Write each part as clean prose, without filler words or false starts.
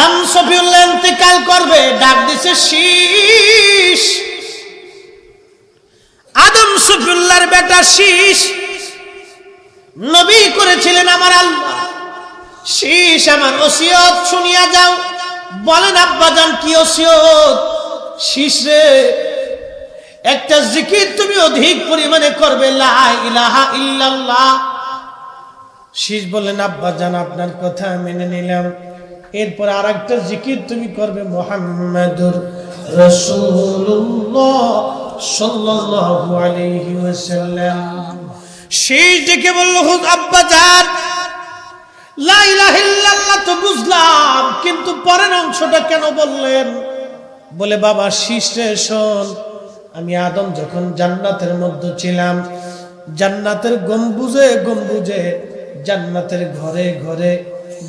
আদম সফিউল্লাহ ইন্তেকাল করবে, ডাক দিছে শীষ। আদম সফিউল্লাহর বেটা শীষ নবী করেছিলেন আমার আল্লাহ, শীষ আমার ওসিয়ত শুনিয়া যাও। বলেন আব্বাজান কি ওসিয়ত? শীষ রে, একটা জিকির তুমি অধিক পরিমাণে করবে, লা ইলাহা ইল্লাল্লাহ। শীষ বলেন আব্বাজান আপনার কথা মেনে নিলাম, এরপর আরেকটা জিকির তুমি করবে, মুহাম্মাদুর রাসূলুল্লাহ সাল্লাল্লাহু আলাইহি ওয়াসাল্লাম। শীষ ডেকে বলল, আব্বাজান লা ইলাহা ইল্লাল্লাহ তো বুঝলাম, কিন্তু পরের অংশটা কেন বললেন? বলে বাবা শীষ রে শোন, আমি আদম যখন জান্নাতের মধ্যে ছিলাম, জান্নাতের গম্বুজে গম্বুজে, জান্নাতের ঘরে ঘরে,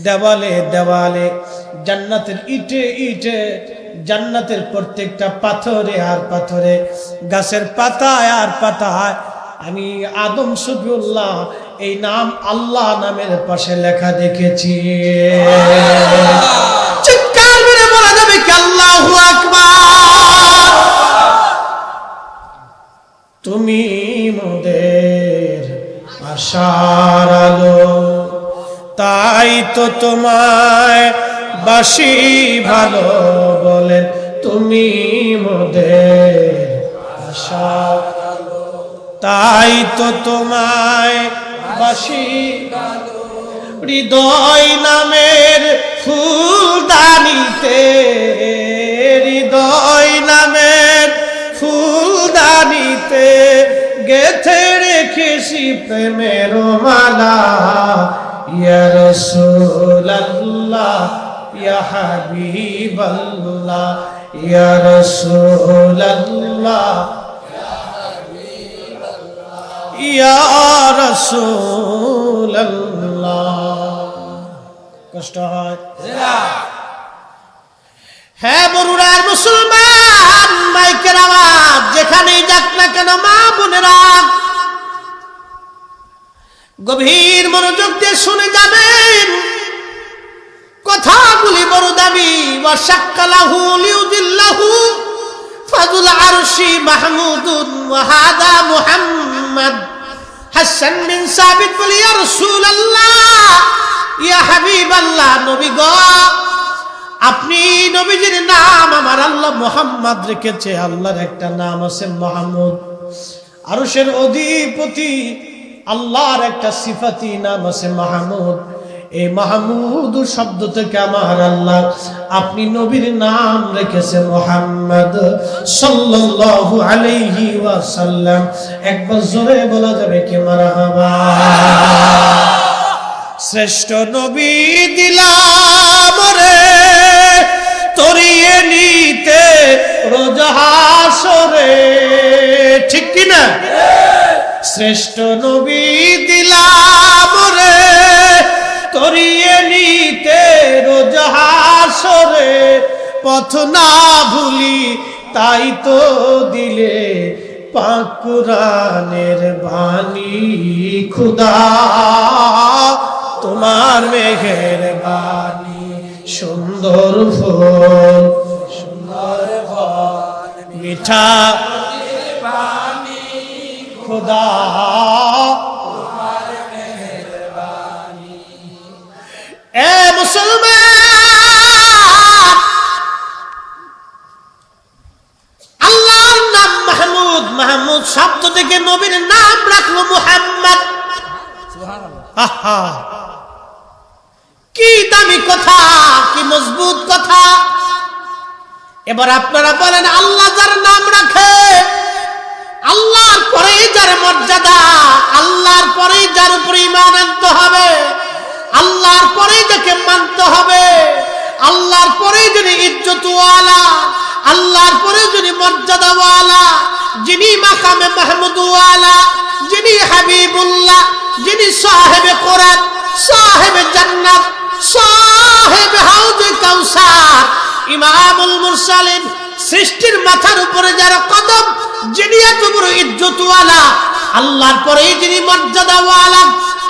দেওয়ালে দেওয়ালে, জান্নাতের ইটে ইটে, জান্নাতের প্রত্যেকটা পাথরে আর পাথরে, গাছের পাতায় আর পাতায় আমি আদম শফিউল্লাহ এই নাম আল্লাহ নামের পাশে লেখা দেখেছি। চিৎকার করে বলা যাবে কি আল্লাহু আকবার। তুমি মোদের আশার আলো, তাই তো তোমায় বাসি ভালো। বলেন তুমি মোদের আশার আলো, তাই তো তোমায় বাসি ভালো। হৃদয় নামের ফুলদানিতে, হৃদয় নামের ফুলদানিতে গেথে রেখেছি প্রেমের মালা। ইয়া রাসূলুল্লাহ ইয়া হাবিবাল্লাহ, ইয়া রাসূলুল্লাহ ইয়া রাসূলুল্লাহ। কষ্ট হয়? হ্যাঁ বরুড়ার মুসলমান মাইকের আওয়াজ যেখানেই যাক না কেন, মা বোনেরা গভীর মনোযোগ দিয়ে শুনে যাবেন। কথাগুলি বড় দাবি। ওয়াশাক্কালাহু লিউদিল্লাহু ফাযুল আরশি মাহমুদুন ওয়া হাদা মুহাম্মদ। হাসান বিন সাবিত বলি, ইয়া রাসূলুল্লাহ ইয়া হাবিবাল্লাহ, নবী গো আপনি নবীজির নাম আমার আল্লাহ মুহাম্মদ রেখেছে। আল্লাহর একটা নাম আছে মাহমুদ, আরশের অধিপতি আল্লাহর একটা সিফাতি নাম আছে মাহমুদ। এই মাহমুদ শব্দ থেকে আমার আল্লাহ আপনি নবীর নাম রেখেছে মুহাম্মদ সাল্লাল্লাহু আলাইহি ওয়াসাল্লাম। একবার জোরে বলা যাবে কি মারহাবা। শ্রেষ্ঠ নবী দিলাম রে তরিয়ে নিতে রোজ হাসরে, ঠিক কি না? শ্রেষ্ঠ নবী দিলাম রে তরিয়ে নিতে রোজ হাসরে, পথ না ভুলি তাই তো দিলে পাক কুরআনের বাণী। খুদা তোমার মেহেরবানি, সুন্দর ফুল সুন্দর ফল মিঠা পানি, খুদা তোমার মেহেরবানি। এ মুসলমান, আল্লাহর নাম মাহমুদ, মাহমুদ শব্দ থেকে নবীর নাম রাখলো মুহাম্মদ। সুবহানাল্লাহ, কি দামি কথা, কি মজবুত কথা। এবার আপনারা বলেন, আল্লাহ যার নাম রাখে, আল্লাহর পরেই যার মর্যাদা, আল্লাহর পরেই যার উপর ঈমান আনতে হবে, আল্লাহর পরেই যাকে মানতে হবে, আল্লাহর পরেই যিনি ইজ্জতওয়ালা, আল্লাহর পরেই যিনি মর্যাদাওয়ালা, যিনি মাকামে মাহমুদওয়ালা, যিনি হাবিবুল্লাহ, যিনি সাহেবে কোরআন, সাহেবে জান্নাত, সাহেবে হাউজে কাউসার, ইমামুল মুরসালিন, সৃষ্টির মাথার উপরে যার কদম, যিনি এত বড় ইজ্জতওয়ালা, আল্লাহর পরেই যিনি মর্যাদাওয়ালা,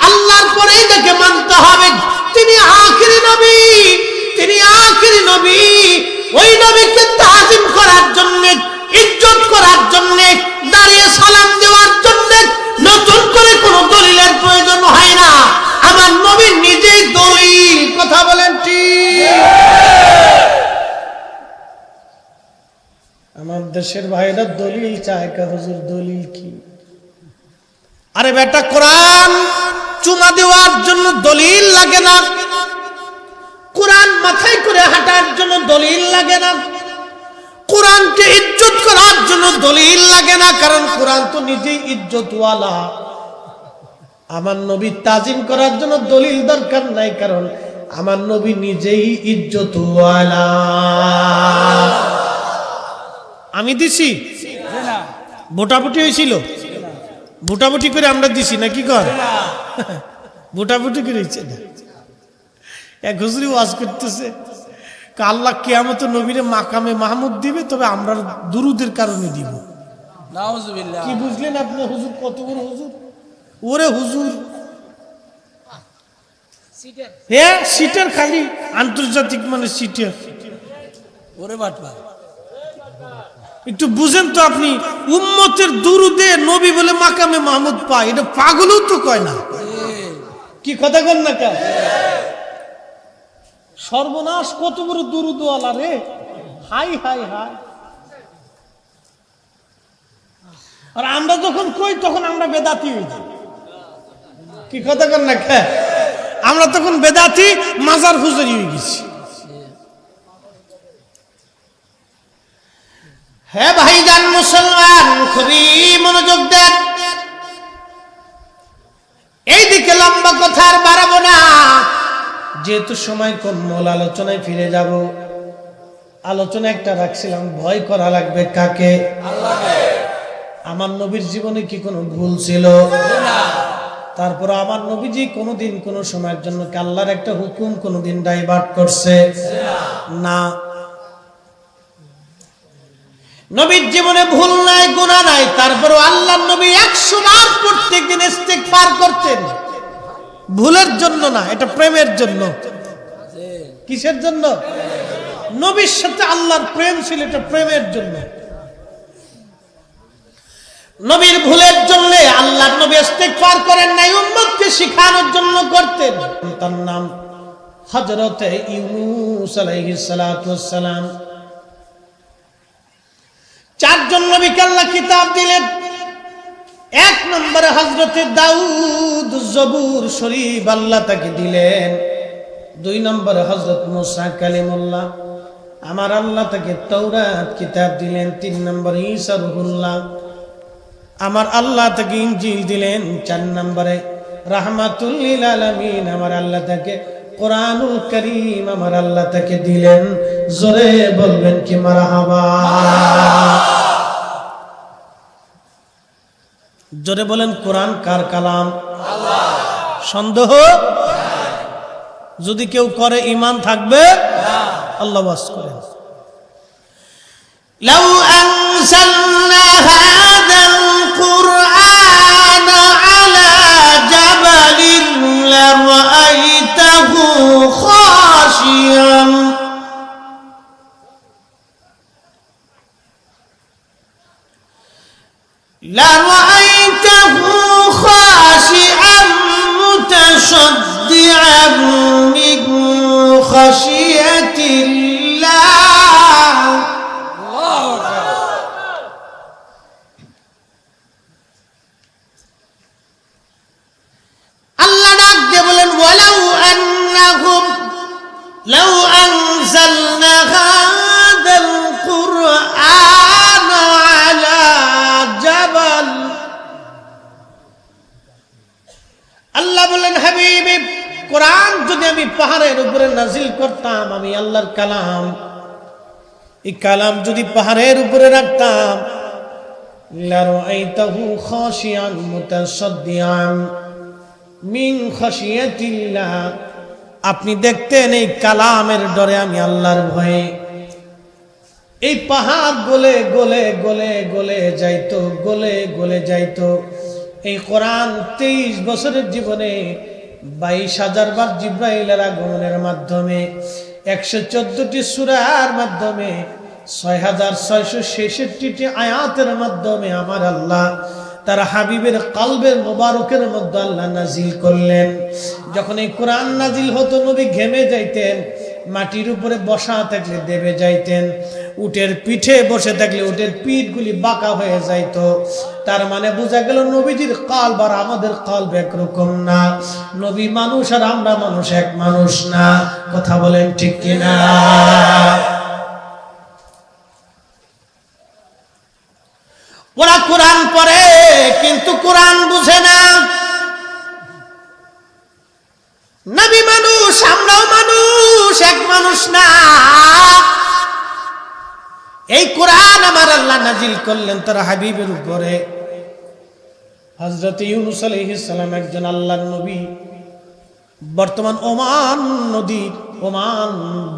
আল্লাহর পরেই যাকে মানতে হবে, তিনি আখিরি নবী, তিনি আখিরি নবী, ওই নবীকে তাজিম করার জন্য, ইজ্জত করার জন্য, দাঁড়িয়ে সালাম দেওয়ার জন্য নতুন করে কোনো দলিলের প্রয়োজন হয় না। আমার নবী নিজেই দলিল। কথা বলেন ঠিক? আমার দেশের ভাইরা দলিল চায়, হুজুর দলিল কি? আরে বেটা, কোরআন চুমা দেওয়ার জন্য দলিল লাগে না, কোরআন মাথায় করে হাঁটার জন্য দলিল লাগে না, কোরআনকে ইজ্জত করার জন্য দলিল লাগে না, কারণ কোরআন তো নিজেই ইজ্জতওয়ালা। আমার নবী তাজিম করার জন্য দলিল দরকার নাই, কারণ আমার নবী নিজেই ইজ্জতওয়ালা। আমি দিছি, ভোটাভুটি হয়েছিল, ভোটাভুটি করে আমরা দিছি না, কি কর ভোটাভুটি করেছে না। এক হুজুরি ওয়াজ করতেছে, আল্লাহ কিয়ামত নবীরে মাকামে মাহমুদ দিবে, তবে আমরা দুরুদের কারণে দিব। কি বুঝলেন আপনি? হুজুর কত বড় হুজুর! ওরে হুজুর, হ্যাঁ সিটের খালি আন্তর্জাতিক মানে সিটের। ওরে বাটবা, একটু বুঝেন তো আপনি, উম্মতের দুরুদে নবী বলে মাকামে মাহমুদ পায়, এটা পাগলও তো কয় না। কি কথা কন না কা? সর্বনাশ, কত বড় দুরুদওয়ালা রে! High high high! আর আমরা যখন কই তখন আমরা বেদাতি হয়ে যাই। কি কথা কন না কা? আমরা তখন বেদাতি, মাজার ফুজারি হয়ে গেছি। হ্যাঁ ভাইজান মুসলমান, খুবই মনোযোগ দেন। এইদিকে লম্বা কথা আর বাড়াবো না, যেহেতু সময় কম, মূল আলোচনায় ফিরে যাব। আলোচনা একটা রাখছিলাম, ভয় করা লাগবে কাকে? আল্লাহকে। আমার নবীর জীবনে কি কোনো ভুল ছিল? না। তারপর আমার নবীজি কোনোদিন কোনো সময়ের জন্য কি আল্লাহর একটা হুকুম কোনোদিন ডাইভার্ট করছে? না। নবীর জীবনে ভুল নাই, গুনাহ নাই, তারপরও আল্লাহর নবী 100 বার প্রত্যেকদিন ইস্তিগফার করতেন। ভুলের জন্য না, এটা প্রেমের জন্য। কিসের জন্য? নবীর সাথে আল্লাহর প্রেম ছিল, এটা প্রেমের জন্য। নবীর ভুলের জন্য আল্লাহর নবী ইস্তিগফার করেন নাই, উম্মতকে শিখানোর জন্য করতেন। তার নাম হযরত ইউনূস আলাইহিস সালাতু ওয়াস সালাম। 4 জন নবীকে আল্লাহ কিতাব দিলেন। 1 নম্বরে হযরত দাউদ জবুর শরীফ আল্লাহ তাকে দিলেন। 2 নম্বরে হযরত মুসা কালিমুল্লাহ, আমার আল্লাহ তাকে তাওরাত কিতাব দিলেন। 3 নম্বরে ঈসা রূহুল্লাহ, আমার আল্লাহ তাকে ইনজিল দিলেন। 4 নম্বরে রাহমাতুল লিল আলামিন, আমার আল্লাহ তাকে কোরআনুল কারীম আমার আল্লাহ তাকে দিলেন। জোরে বলবেন কি মারহাবা? জোরে বলেন, কোরআন কার কালাম? আল্লাহ। সন্দেহ যদি কেউ করে ঈমান থাকবে? আল্লাহ ওয়াজ করেন, লাউ আনজালনা হাযাল কুরআন আলা জাবালিন লারাআইতাহু খাশিয়ান মুতাসাদ্দিআন মিন খাশিয়াতিল্লাহ। আল্লাহ ডাক দিয়ে বলেন, ওয়ালাউ আন্নাহুম লাউ আনজালনা হাযাল কুরআন আলা জাবাল। আল্লাহ বলেন, হাবিবি, কোরআন যদি আমি পাহাড়ের উপরে নাজিল করতাম, আমি আল্লাহর কালাম, এই কালাম যদি পাহাড়ের উপরে রাখতাম, লারাআইতাহু খাশিয়ান মুতাসাদ্দিআন মিন খাশিয়াতিল্লাহ, আপনি দেখতেন এই কালামের ডরে, আমি আল্লাহর ভয়ে এই পাহাড় গলে গলে গলে গলে যাইতো, গলে গলে যাইতো। এই কোরআন 23 বছরের জীবনে 22,000 বার জিব্রাইলের আগমনের মাধ্যমে 114টি সূরার মাধ্যমে 6666টি আয়াতের মাধ্যমে আমার আল্লাহ তার হাবিবের কলবের মোবারকের মধ্যে আল্লাহ নাজিল করলেন। যখন এই কোরআন নাজিল হতো নবী ঘেমে যাইতেন, মাটির উপরে বসা থাকলে দেবে যাইতেন, উটের পিঠে বসে থাকলে উটের পিঠগুলি বাঁকা হয়ে যাইত। তার মানে বোঝা গেল নবীজির কলব আর আমাদের কলব একরকম না। নবী মানুষ আর আমরা মানুষ এক মানুষ না। কথা বলেন ঠিক কিনা? ওরা কোরআন পড়ে কিন্তু কোরআন বুঝে না। নবী মানুষ, আমরাও মানুষ, এক মানুষ না। এই কোরআন আমার আল্লাহ নাজিল করলেন তার হাবিবের উপরে। হযরত ইউনূস আলাইহিস সালাম একজন আল্লাহর নবী। বর্তমান ওমান নদীর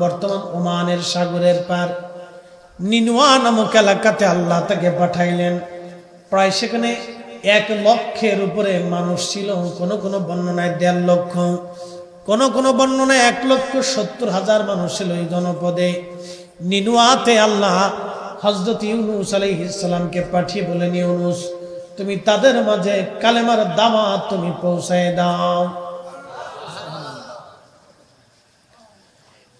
বর্তমান ওমানের সাগরের পার নিনুয়া নামক এলাকাতে আল্লাহ তাকে পাঠাইলেন। প্রায় সেখানে 1 লক্ষের উপরে মানুষ ছিল। কোন কোন বর্ণনায় 1.5 লক্ষ, কোন কোন বর্ণনায় 1,70,000 মানুষ ছিল এই জনপদে। নিনুয়াতে আল্লাহ হযরত ইউনূস আলাইহিস সালামকে পাঠিয়ে বলেন, ইউনূস তুমি তাদের মাঝে কালেমার দাওয়াত তুমি পৌঁছায় দাও।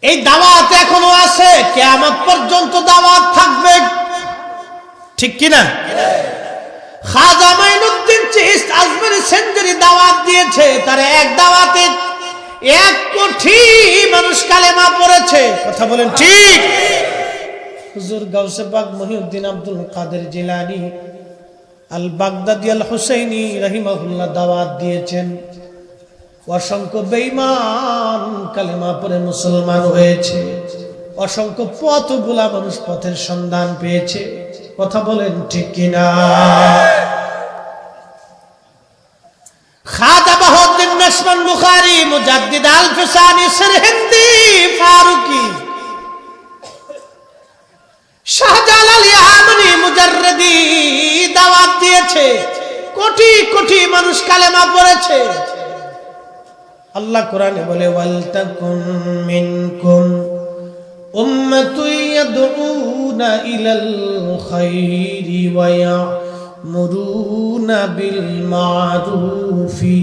এই দাওয়াত এখনো আছে, কিয়ামত পর্যন্ত দাওয়াত থাকবে। ঠিক কিনা? খাজা মাইনুদ্দিন চিশতি আজমেরি সেঞ্চুরি দাওয়াত দিয়েছে, তার এক দাওয়াতে 1 কোটি মানুষ কালেমা পড়েছে। কথা বলেন ঠিক? হুজুর গাউসে পাক মহিউদ্দিন আব্দুল কাদের জিলানী আল বাগদাদি আল হুসাইনি রাহিমাহুল্লাহ দাওয়াত দিয়েছেন। অসংখ্য বেঈমান কালেমা পড়ে মুসলমান হয়েছে। অসংখ্য পথভোলা মানুষ পথের সন্ধান পেয়েছে। কথা বলেন ঠিক কিনা? খাজা বাহাউদ্দিন নাশমান বুখারী, মুজাদ্দিদ আল ফিসানি, সিরহিন্দি, ফারুকি, শাহজালাল ইয়ামানি, মুজাররদি দাওয়াত দিয়েছে। কোটি কোটি মানুষ কালেমা পড়েছে। আল্লাহ কোরআনে বলে, ওয়ালতাকুম মিনকুম উম্মাতুন ইয়াদউনা ইলাল খায়রি ওয়া ইয়ামুরুনা বিল মা'রুফি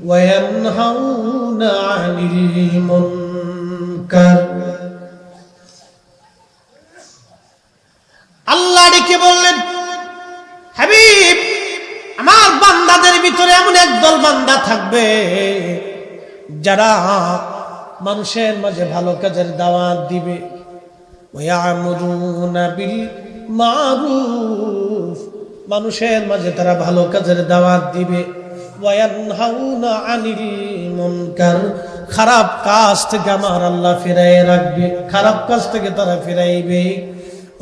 ওয়া ইয়ানহাউনা আনিল মুনকার। আল্লাহ ডেকে বললেন, হাবিব আমার বান্দাদের ভিতরে এমন একদল বান্দা থাকবে যারা মানুষের মাঝে ভালো কাজের দাওয়াত দিবে। ওয়ায়ামুরুনা বিল মা'রুফ, মানুষের মাঝে তারা ভালো কাজের দাওয়াত দিবে। ওয়ায়ানহাউনা আনিল মুনকার, খারাপ কাজ থেকে আমার আল্লাহ ফিরাইয়ে রাখবে, খারাপ কাজ থেকে তারা ফিরাইবে।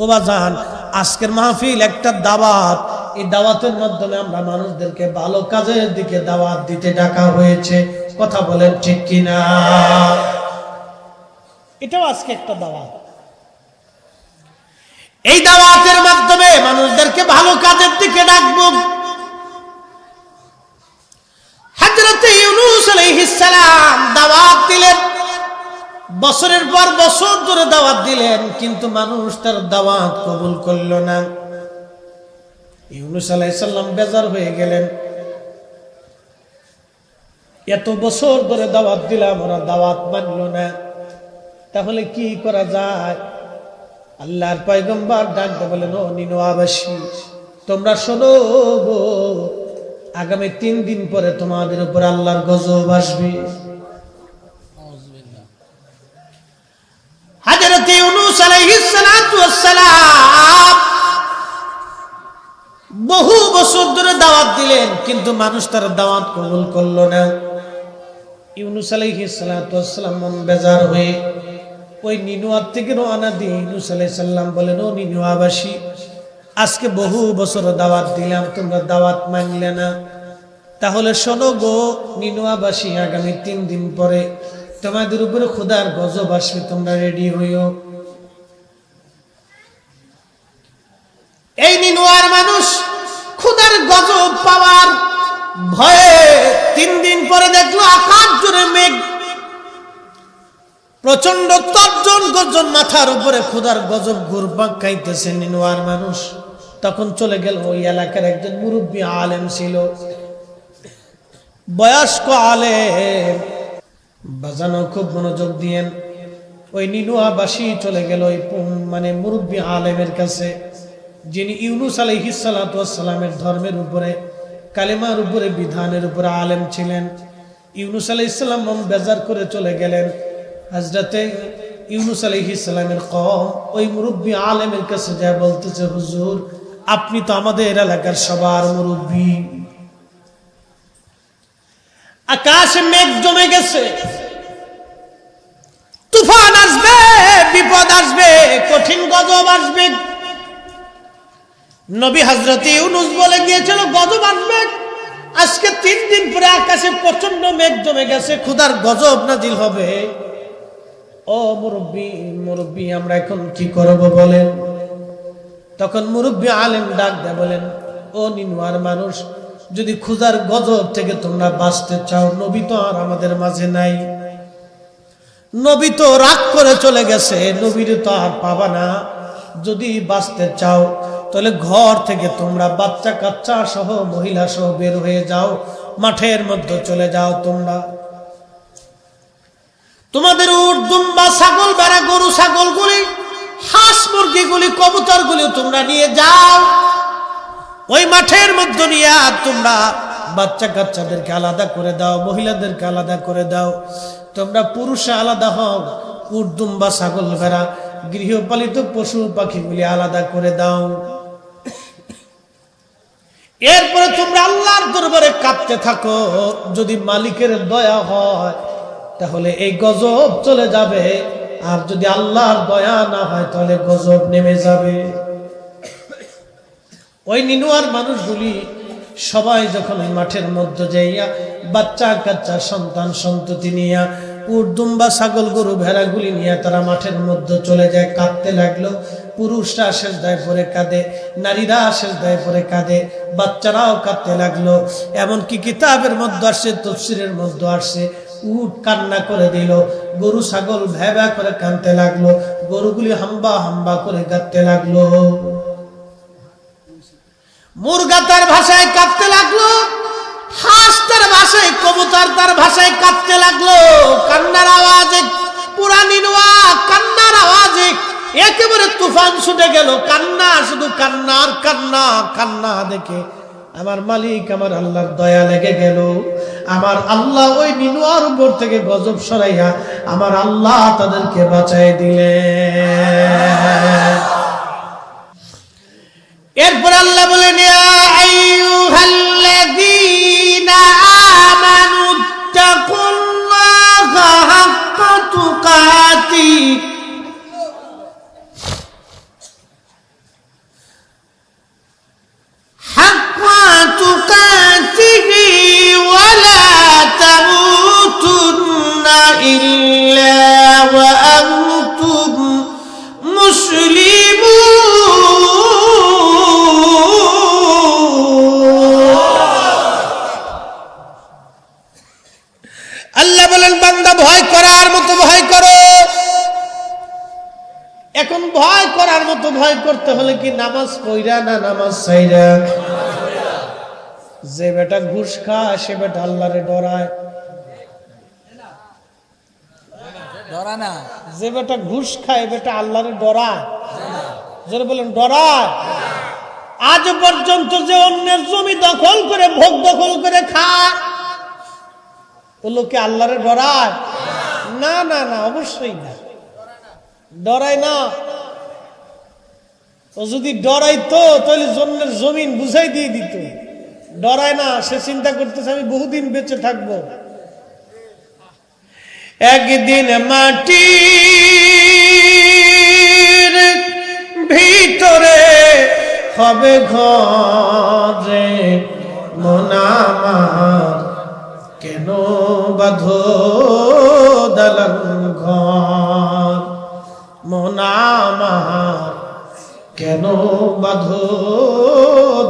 ও বাজান, আজকের মাহফিল একটা দাওয়াত। এই দাওয়াতের মাধ্যমে আমরা মানুষদেরকে ভালো কাজের দিকে দাওয়াত দিতে ডাকা হয়েছে। কথা বলেন ঠিক কিনা? এটাও আজকে একটা দাওয়াত। এই দাওয়াতের মাধ্যমে মানুষদেরকে ভালো কাজের দিকে ডাকবো। হযরত ইউনূস আলাইহিস সালাম দাওয়াত দিলেন, বছরের পর বছর ধরে দাওয়াত দিলেন, কিন্তু মানুষ তার দাওয়াত কবুল করল না। ইউনূস আলাইহিস সালাম বেজার হয়ে গেলেন, এত বছর ধরে দাওয়াত দিলাম, ওরা দাওয়াত মানল না, তাহলে কি করা যায়? আল্লাহর পয়গম্বর ডাকতে বলেন, ও নিনওয়াবাসী তোমরা শোনো গো, আগামী 3 দিন পরে তোমাদের উপর আল্লাহর গজব আসবে। হযরত ইউনূস আলাইহিস সালাতু ওয়াস সালাম বহু বছর ধরে দাওয়াত দিলেন, কিন্তু মানুষ তার দাওয়াত কবুল করল না। ইউনূস আলাইহিস সালাতু ওয়াস সালাম মন বেজার হয়ে ওই নিনুয়ার থেকে রওনা দিয়ে ইউনূস আলাইহিস সালাম বলেন, ও নিনুয়াবাসী আজকে বহু বছর দাওয়াত দিলাম, তোমরা দাওয়াত মানলে না, তাহলে শোনো গো নিনুয়াবাসী, আগামী 3 দিন পরে তোমাদের উপরে খোদার গজব আসবে, তোমরা রেডি হইও। এই নিনুয়ার মানুষ খোদার গজব পাওয়ার ভয়ে 3 দিন পরে দেখলো আকাশ জুড়ে মেঘ, প্রচন্ড তর্জন গর্জন, মাথার উপরে খোদার গজব ঘুরপাক খাইতেছে নিনোয়ার মানুষ। তখন চলে গেল ওই এলাকার একজন মুরব্বী আলেম ছিল, বয়স্ক আলেম। বাজানো খুব মনোযোগ দিয়েন। ওই নিনোয়াবাসী চলে গেল ওই মুরব্বী আলেমের কাছে, যিনি ইউনুস আলাইহিস সালাতু ওয়াস সালামের ধর্মের উপরে, কালেমার উপরে, বিধানের উপরে আলেম ছিলেন। ইউনুস আলাইহিস সালাম মন বেজার করে চলে গেলেন। হযরতে ইউনুস আলাইহিস সালামের কওম ওই মুরব্বী আলেমের কাছে যায় বলতেছে, হুজুর আপনি তো আমাদের এলাকার সবার মুরব্বী, আকাশে মেঘ জমে গেছে, তুফান আসবে, বিপদ আসবে, কঠিন গজব আসবে। নবী হযরত ইউনুস বলে গিয়েছিল গজব আসবে। আজকে 3 দিন পরে আকাশে প্রচন্ড মেঘ জমে গেছে, খোদার গজব নাজিল হবে। ও মুরব্বী আমরা এখন কি করব বলেন? তখন মুরব্বী আলেম ডাক দেয় বলেন, ও নিনোয়ার মানুষ, যদি খোদার গজব থেকে তোমরা বাঁচতে চাও, নবী তো আর আমাদের মাঝে নাই, নবী তো রাগ করে চলে গেছে, নবীর তো আর পাবা না। যদি বাঁচতে চাও তাহলে ঘর থেকে তোমরা বাচ্চা কাচ্চা সহ, মহিলা সহ বের হয়ে যাও, মাঠের মধ্যে চলে যাও। তোমরা তোমাদের উট, দুম্বা, ছাগল, ভেড়া, গরু, ছাগলগুলি, হাঁস, মুরগিগুলি, কবুতরগুলি তোমরা নিয়ে যাও। ওই মাঠের মধ্যে নিয়ে তোমরা বাচ্চা কাচ্চাদেরকে আলাদা করে দাও, মহিলাদেরকে আলাদা করে দাও। তোমরা পুরুষে আলাদা হও, উট, দুম্বা, ছাগল, ভেড়া, গৃহপালিত পশু পাখিগুলি আলাদা করে দাও। এরপরে তোমরা আল্লাহর দরবারে কাঁদতে থাকো। যদি মালিকের দয়া হয় তাহলে এই গজব চলে যাবে, আর যদি আল্লাহর দয়া না হয় তাহলে গজব নেমে যাবে। ওই নিনোয়ার মানুষগুলি সবাই যখন ওই মাঠের মধ্যে যাইয়া বাচ্চা কাচ্চা, সন্তান সন্ততি নিয়া, উট, দুম্বা, ছাগল, গরু, ভেড়াগুলি নিয়ে তারা মাঠের মধ্যে চলে যায়, কাঁদতে লাগলো। পুরুষরা সেজদায় পড়ে কাঁদে, নারীরা সেজদায় পড়ে কাঁদে, বাচ্চারাও কাঁদতে লাগলো। এমনকি কিতাবের মধ্যে আসছে, তাফসীরের মধ্যে আসছে, উট কান্না করে দিল, গরু ছাগল ভ্যা ভ্যা করে কাঁদতে লাগলো, গরুগুলি হাম্বা হাম্বা করে কাঁদতে লাগলো, মুরগা তার ভাষায় কাঁদতে লাগলো, হাঁস তার ভাষায়, কবুতর তার ভাষায় কাঁদতে লাগলো। কান্নার আওয়াজে পুরা নিনোয়া, কান্নার আওয়াজে একেবারে তুফান ছুটে গেল। কান্না, শুধু কান্না আর কান্না। কান্না দেখে আমার মালিক, আমার আল্লাহর দয়া লেগে গেল। আমার আল্লাহ ওই নিনোয়ার উপর থেকে গজব সরাইয়া আমার আল্লাহ তাদেরকে বাঁচাই দিলেন। এরপর আল্লাহ বলেন, ইয়া আইয়ুহাল্লাযীনা আমানু তাকুল্লাহা হাক্কা তুকাতিহি ওয়া লা তামুতুন্না ইল্লা ওয়া আনতুম মুসলিমুন। আল্লাহ বলেন, বান্দা ভয় করার মতো ভয় করো। এখন ভয় করার মতো ভয় করতে হলে কি নামাজ পড়া না নামাজ ছাইরা? যে বেটা ঘুষ খায় সে বেটা আল্লাহরে ডরায়, ডরা না। যে বেটা ঘুষ খায় বেটা আল্লাহরে ডরায়, যারা বলেন ডরায়। আজ পর্যন্ত যে অন্যের জমি দখল করে, ভোগ দখল করে খায়, ও লোকে আল্লাহরে ডরায় না? না না, অবশ্যই না, ডরায় না। ও যদি ডরাইতো তাহলে জন্মের জমিন বুঝাই দিয়ে দিত। ডরায় না, সে চিন্তা করতেছে আমি বহুদিন বেঁচে থাকবো। একদিন মাটির ভিতরে হবে ঘরে, মন আমার কেন বাঁধো দালান ঘর, মন আমার কেন বাঁধো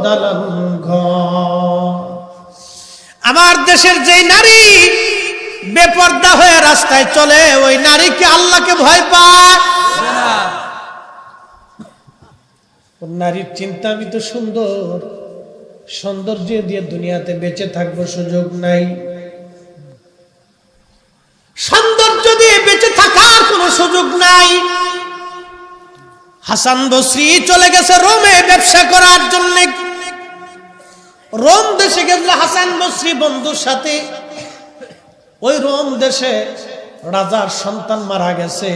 দালান ঘর। আমার দেশের যে নারী বেপর্দা হয়ে রাস্তায় চলে, ওই নারী কি আল্লাহকে ভয় পায়? নারীর চিন্তা আমি তো সুন্দর, সৌন্দর্য দিয়ে দুনিয়াতে বেঁচে থাকবো, সুযোগ নাই। সৌন্দর্য দিয়ে বেঁচে থাকার কোনো সুযোগ নাই। হাসান বসরি চলে গেছে রোমে ব্যবসা করার জন্য। রোম দেশে গেল হাসান বসরি বন্ধুর সাথে। ওই রোম দেশে রাজার সন্তান মারা গেছে।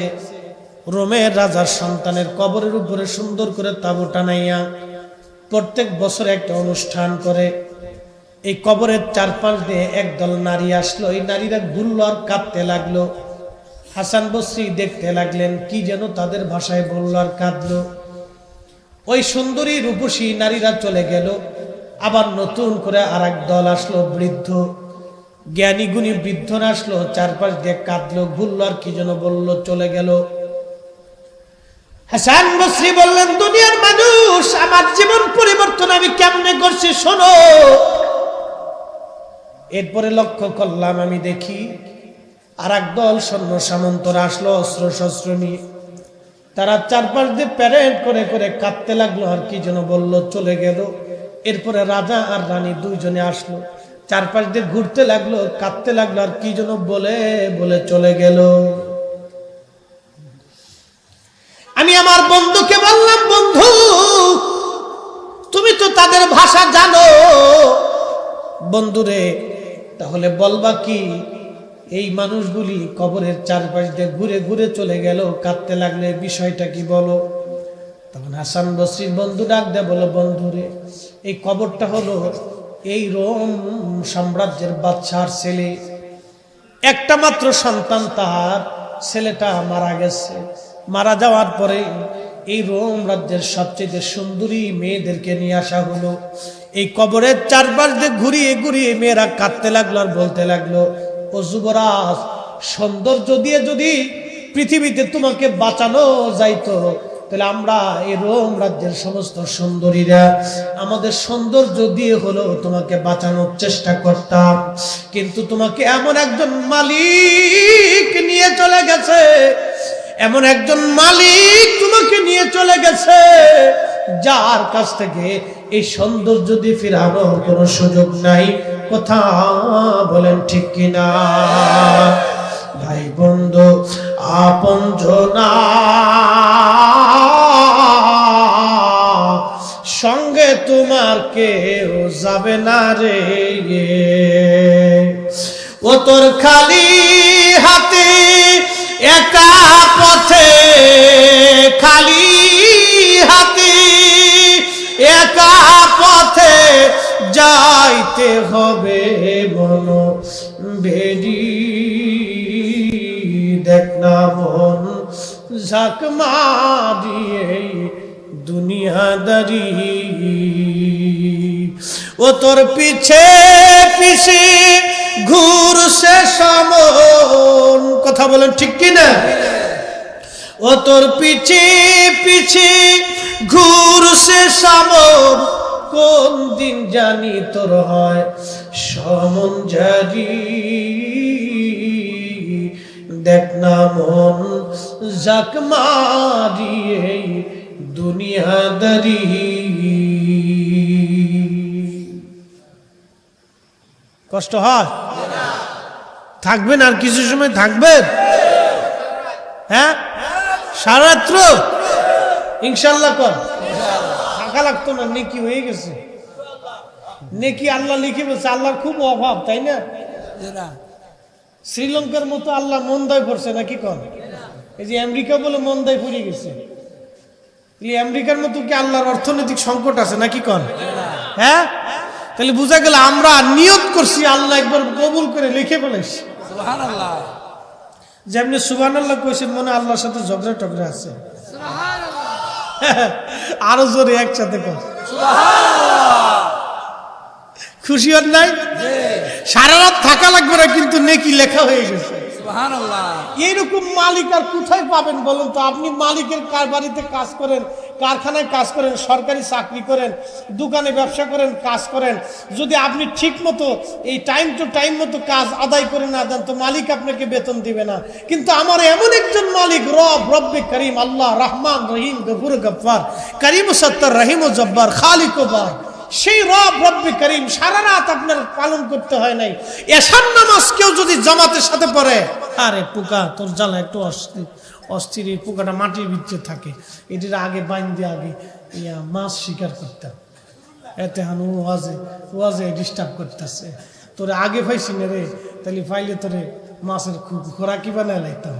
রোমের রাজার সন্তানের কবরের উপরে সুন্দর করে তাঁবু টানাইয়া প্রত্যেক বছর একটা অনুষ্ঠান করে। এই কবরের চারপাশ দিয়ে একদল নারী আসলো। এই নারীরা ঘুরলো আর কাঁদতে লাগলো। হাসান বসরি দেখতে লাগলেন, কি যেন তাদের ভাষায় বললো আর কাঁদলো। ওই সুন্দরী রূপসী নারীরা চলে গেল। আবার নতুন করে আর এক দল আসলো, বৃদ্ধ জ্ঞানী গুণী বৃদ্ধরা আসলো, চারপাশ দিয়ে কাঁদলো, ঘুরলো আর কি যেন বললো, চলে গেল। হাসান বসরি বললেন, দুনিয়ার মানুষ, আমার জীবন পরিবর্তন আমি কেমনে করছি শোনো। এরপরে লক্ষ্য করলাম, আমি দেখি আর এক দল সৈন্য সামন্তরা আসলো অস্ত্র শস্ত্র নিয়ে। তারা চারপাশ দিয়ে প্যারেড করে করে কাঁদতে লাগলো আর কি যেন বললো, চলে গেল। এরপরে রাজা আর রানী দুইজনে আসলো, চারপাশ দিয়ে ঘুরতে লাগলো, কাঁদতে লাগলো আর কি যেন বলে বলে চলে গেল। আমি আমার বন্ধুকে বললাম, বন্ধু তুমি তো তাদের ভাষা জানো। বন্ধুরে, তাহলে বলবা কি এই মানুষগুলি কবরের চারপাশ দিয়ে ঘুরে ঘুরে চলে গেল, কাঁদতে লাগলে বিষয়টা কি বলো। তখন হাসান বসরির বন্ধু ডাক দেয়, বলো, বন্ধুরে, এই কবরটা হলো এই রোম সাম্রাজ্যের বাদশার ছেলে, একটা মাত্র সন্তান, তার ছেলেটা মারা গেছে। মারা যাওয়ার পরে এই রোম রাজ্যের সবচেয়ে সুন্দরী মেয়েদেরকে নিয়ে আসা হলো। এই কবরের চারপাশ দিয়ে ঘুরিয়ে ঘুরিয়ে মেয়েরা কাঁদতে লাগলো আর বলতে লাগলো, ও যুবরাজ, সৌন্দর্য দিয়ে যদি পৃথিবীতে তোমাকে বাঁচানো যাইতো, তাহলে আমরা এই রোম রাজ্যের সমস্ত সুন্দরীরা আমাদের সৌন্দর্য দিয়ে হলো তোমাকে বাঁচানোর চেষ্টা করতাম। কিন্তু তোমাকে এমন একজন মালিক নিয়ে চলে গেছে, এমন একজন মালিক তোমাকে নিয়ে চলে গেছে, যার কাছ থেকে এই সৌন্দর্য দিয়ে ফিরানোর কোনো সুযোগ নাই। কথা বলেন ঠিক কিনা? ভাই বন্ধু আপনজনা সঙ্গে তোমার কেউ যাবে না রে। ও তোর খালি হাতে একা পথে, খালি হাতে একা পথে যাইতে হবে মন বেরি। দেখ না মন ঝাঁক মারিয়ে দুনিয়াদারি। ও তোর পিছে পিছে ঘুরছে সমন। কথা বলেন ঠিক কিনা? ও তোর পিছে পিছে ঘুরছে সমন, কোন দিন জানি তোর হয় সমন জারি। দেখ না মন ঝাঁক মারিয়ে দুনিয়াদারি। কষ্ট হয়? থাকবেন আর কিছু সময় থাকবেন? হ্যাঁ, সারা রাত্র ইনশাল্লাহ কর। থাকা লাগতো না, নেকি হয়ে গেছে। নেকি আল্লাহ লিখে বলছে, আল্লাহর খুব অভাব, তাই না? শ্রীলঙ্কার মতো আল্লাহ মন্দায় পড়ছে নাকি কন? এই যে আমেরিকা বলে মন্দায় পড়ে গেছে। এই আমেরিকার মতো কি আল্লাহর অর্থনৈতিক সংকট আছে নাকি কন? হ্যাঁ, তাহলে বোঝা গেল আমরা নিয়ত করছি, আল্লাহ একবার কবুল করে লিখে ফেলেছি। সুবহানাল্লাহ। যেমনি সুবহানাল্লাহ কইছেন, মনে আল্লাহর সাথে ঝগড়া টগড়া আছে। আরো জোরে একসাথে কর সুবহানাল্লাহ। খুশি হন নাই? সারা রাত থাকা লাগবে না, কিন্তু নেকি লেখা হয়ে গেছে। সুবহানাল্লাহ। এইরকম মালিক আর কোথায় পাবেন বলুন তো? আপনি মালিকের বাড়িতে কাজ করেন, কারখানায় কাজ করেন, সরকারি চাকরি করেন, দোকানে ব্যবসা করেন, কাজ করেন, যদি আপনি ঠিক মতো এই টাইম টু টাইম মতো কাজ আদায় করে না দেন তো মালিক আপনাকে বেতন দিবে না। কিন্তু আমার এমন একজন মালিক রব্বে করিম, আল্লাহ রহমান রহিম গফুর গফফার, করিম ও সত্তর, রহিম ও জব্বার, খালিক ও বার, সেই রব্বে করিম সারা রাত আপনার পালন করতে হয় নাই। এশার নামাজ কেউ যদি জামাতের সাথে পড়ে, আরে পোকা তোর জ্বালা একটু অস্থির, এই পোকাটা মাটির ভিতরে থাকে, এটির আগে বাইন দিয়ে আগে মাছ শিকার করতাম, এতে হান ওয়াজে ডিস্টার্ব করতেছে, তোরে আগে পাইছি না রে, তাহলে পাইলে তোরে মাছের খোরাকি বানায় লাইতাম।